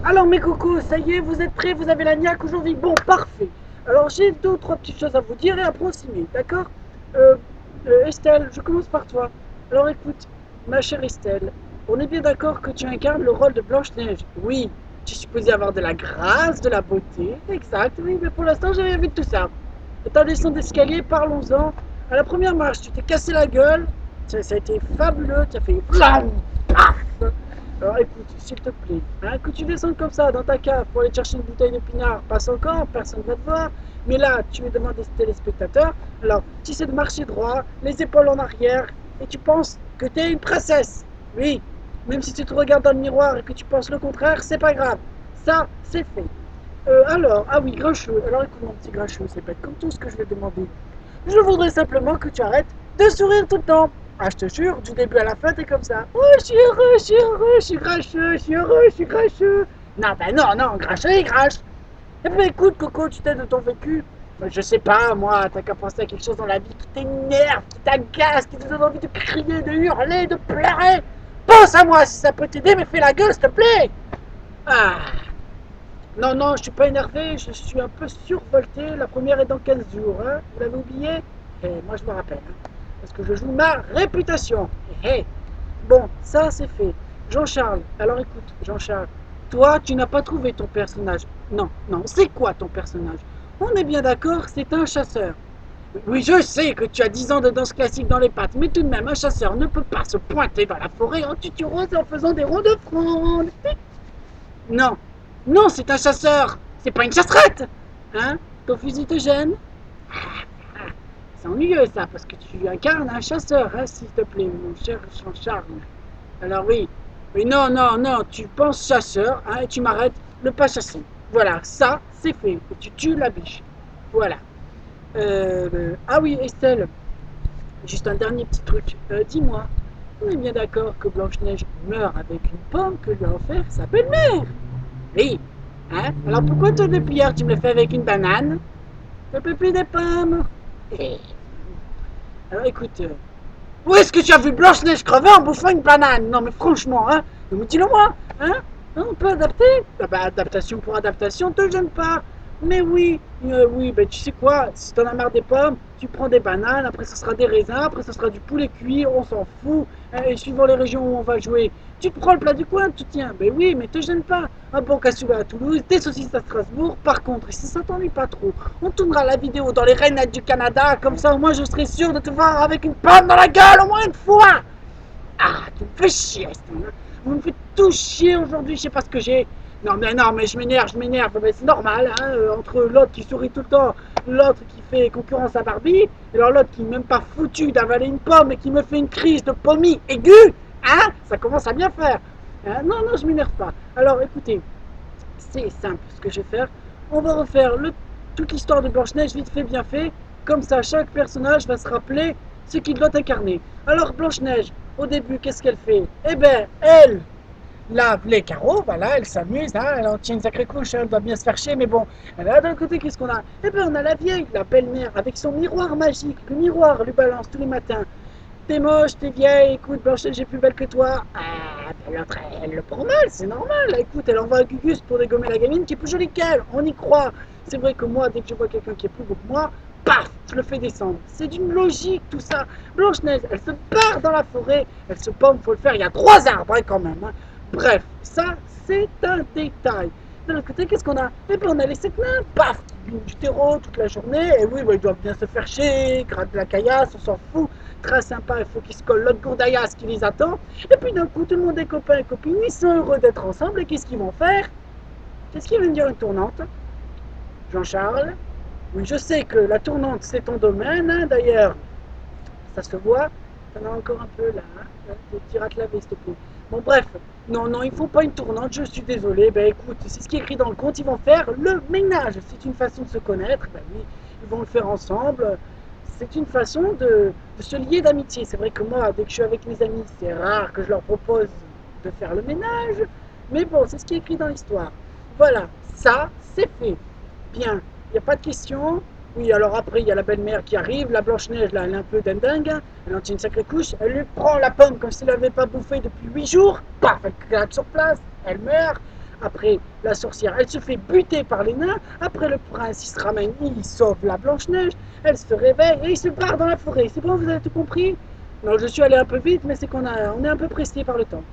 Alors mes cocos, ça y est, vous êtes prêts, vous avez la niaque aujourd'hui? Bon, parfait. Alors j'ai deux ou trois petites choses à vous dire et après on s'y met, d'accord? euh, Estelle, je commence par toi. Alors écoute, ma chère Estelle, on est bien d'accord que tu incarnes le rôle de Blanche-Neige. Oui, tu es supposée avoir de la grâce, de la beauté, exact, oui, mais pour l'instant j'ai rien vu de tout ça. Ta descente d'escalier, parlons-en. À la première marche, tu t'es cassé la gueule, ça a été fabuleux, tu as fait flam, paf. Alors écoute, s'il te plaît, hein, que tu descendes comme ça dans ta cave pour aller chercher une bouteille de pinard, passe encore, personne ne va te voir. Mais là, tu es devant des téléspectateurs, alors tu sais de marcher droit, les épaules en arrière, et tu penses que tu es une princesse. Oui, même si tu te regardes dans le miroir et que tu penses le contraire, c'est pas grave. Ça, c'est fait. Alors, ah oui, Grincheux. Alors écoute, mon petit Grincheux, c'est pas comme tout ce que je vais te demander. Je voudrais simplement que tu arrêtes de sourire tout le temps. Ah, je te jure, du début à la fin, t'es comme ça. Oh, je suis heureux, je suis heureux, je suis Grincheux, je suis heureux, je suis Grincheux. Non, ben non, non, Grincheux, il crache. Eh ben écoute, Coco, tu t'aides de ton vécu. Je sais pas, moi, t'as qu'à penser à quelque chose dans la vie qui t'énerve, qui t'agace, qui te donne envie de crier, de hurler, de pleurer. Pense à moi si ça peut t'aider, mais fais la gueule, s'il te plaît. Ah, non, non, je suis pas énervé, je suis un peu survolté. La première est dans 15 jours, hein. Vous l'avez oublié? Moi, je me rappelle, hein, parce que je joue ma réputation. Bon, ça, c'est fait. Jean-Charles, alors écoute, Jean-Charles, toi, tu n'as pas trouvé ton personnage. Non, non, c'est quoi ton personnage? On est bien d'accord, c'est un chasseur. Oui, je sais que tu as 10 ans de danse classique dans les pattes, mais tout de même, un chasseur ne peut pas se pointer dans la forêt en tuturose et en faisant des ronds de fronde. Non, non, c'est un chasseur. C'est pas une chasserette. Hein? Ton fusil te gêne? C'est ennuyeux ça, parce que tu incarnes un chasseur, hein, s'il te plaît, mon cher Jean-Charles. Alors oui, mais non, non, non, tu penses chasseur, hein, et tu m'arrêtes le pas chasser. Voilà, ça, c'est fait. Et tu tues la biche. Voilà. Ah oui, Estelle, juste un dernier petit truc. Dis-moi, on est bien d'accord que Blanche-Neige meurt avec une pomme que lui a offert sa belle-mère? Oui. Hein? Alors pourquoi toi depuis hier tu me le fais avec une banane? Je peux plus des pommes. Eh, alors écoute, où est-ce que tu as vu Blanche-Neige crever en bouffant une banane? Non mais franchement, hein? Dis-le moi, hein? Hein, on peut adapter? Ah bah adaptation pour adaptation, te gêne pas. Mais oui, oui, ben tu sais quoi, si t'en as marre des pommes, tu prends des bananes, après ce sera des raisins, après ce sera du poulet cuit, on s'en fout. Et suivant les régions où on va jouer, tu te prends le plat du coin, tu tiens. Ben oui, mais te gêne pas. Un bon cassoulet à Toulouse, des saucisses à Strasbourg. Par contre, si ça t'ennuie pas trop, on tournera la vidéo dans les Rainettes du Canada, comme ça au moins je serai sûr de te voir avec une pomme dans la gueule au moins une fois. Ah, tu me fais chier, Estelle. Vous me faites tout chier aujourd'hui, je sais pas ce que j'ai. Non, mais je m'énerve, je m'énerve. Mais c'est normal, hein, entre l'autre qui sourit tout le temps, l'autre qui fait concurrence à Barbie, et alors l'autre qui n'est même pas foutu d'avaler une pomme et qui me fait une crise de pomie aiguë, hein, ça commence à bien faire. Hein, non, non, je m'énerve pas. Alors écoutez, c'est simple ce que je vais faire. On va refaire toute l'histoire de Blanche-Neige vite fait, bien fait. Comme ça, chaque personnage va se rappeler ce qu'il doit incarner. Alors Blanche-Neige, au début, qu'est-ce qu'elle fait? Eh ben, elle lave les carreaux, voilà, elle s'amuse, hein, elle en tient une sacrée couche, elle doit bien se faire chier, mais bon. Là, d'un côté, qu'est-ce qu'on a? Eh ben, on a la vieille, la belle-mère, avec son miroir magique. Le miroir lui balance tous les matins. T'es moche, t'es vieille, écoute, Blanche, j'ai plus belle que toi. Ah, ben l'autre, elle le prend mal, c'est normal. Écoute, elle envoie un Gugus pour dégommer la gamine qui est plus jolie qu'elle. On y croit. C'est vrai que moi, dès que je vois quelqu'un qui est plus beau que moi, paf, je le fais descendre. C'est d'une logique, tout ça. Blanche-Neige, elle se barre dans la forêt, elle se pomme, faut le faire. Il y a 3 arbres, hein, quand même. Hein. Bref, ça, c'est un détail. De l'autre côté, qu'est-ce qu'on a? Eh bien, on a les 7 nains, paf, qui bouent du terreau toute la journée. Et oui, bah, ils doivent bien se faire chier, grattent de la caillasse, on s'en fout. Très sympa, il faut qu'ils se collent l'autre gourdaillasse qui les attend. Et puis d'un coup, tout le monde est copain et copine, ils sont heureux d'être ensemble. Et qu'est-ce qu'ils vont faire? Qu'est-ce qu'ils viennent dire une tournante? Jean-Charles? Oui, je sais que la tournante, c'est ton domaine, hein, d'ailleurs. Ça se voit. T'en as encore un peu là, hein. Tu iras te laver, s'il te plaît. Bon, bref. Non, non, il faut pas une tournante, je suis désolé. Ben écoute, c'est ce qui est écrit dans le compte, ils vont faire le ménage. C'est une façon de se connaître. Ben oui, ils vont le faire ensemble. C'est une façon de se lier d'amitié. C'est vrai que moi, dès que je suis avec mes amis, c'est rare que je leur propose de faire le ménage. Mais bon, c'est ce qui est écrit dans l'histoire. Voilà, ça, c'est fait. Bien, il n'y a pas de question. Oui, alors après, il y a la belle-mère qui arrive. La Blanche-Neige, là, elle est un peu dindingue. Elle en tient une sacrée couche. Elle lui prend la pomme comme s'il n'avait pas bouffé depuis 8 jours. Paf, elle claque sur place. Elle meurt. Après, la sorcière, elle se fait buter par les nains. Après, le prince, il se ramène, il sauve la Blanche-Neige. Elle se réveille et il se barre dans la forêt. C'est bon, vous avez tout compris? Non, je suis allé un peu vite, mais c'est on est un peu pressé par le temps.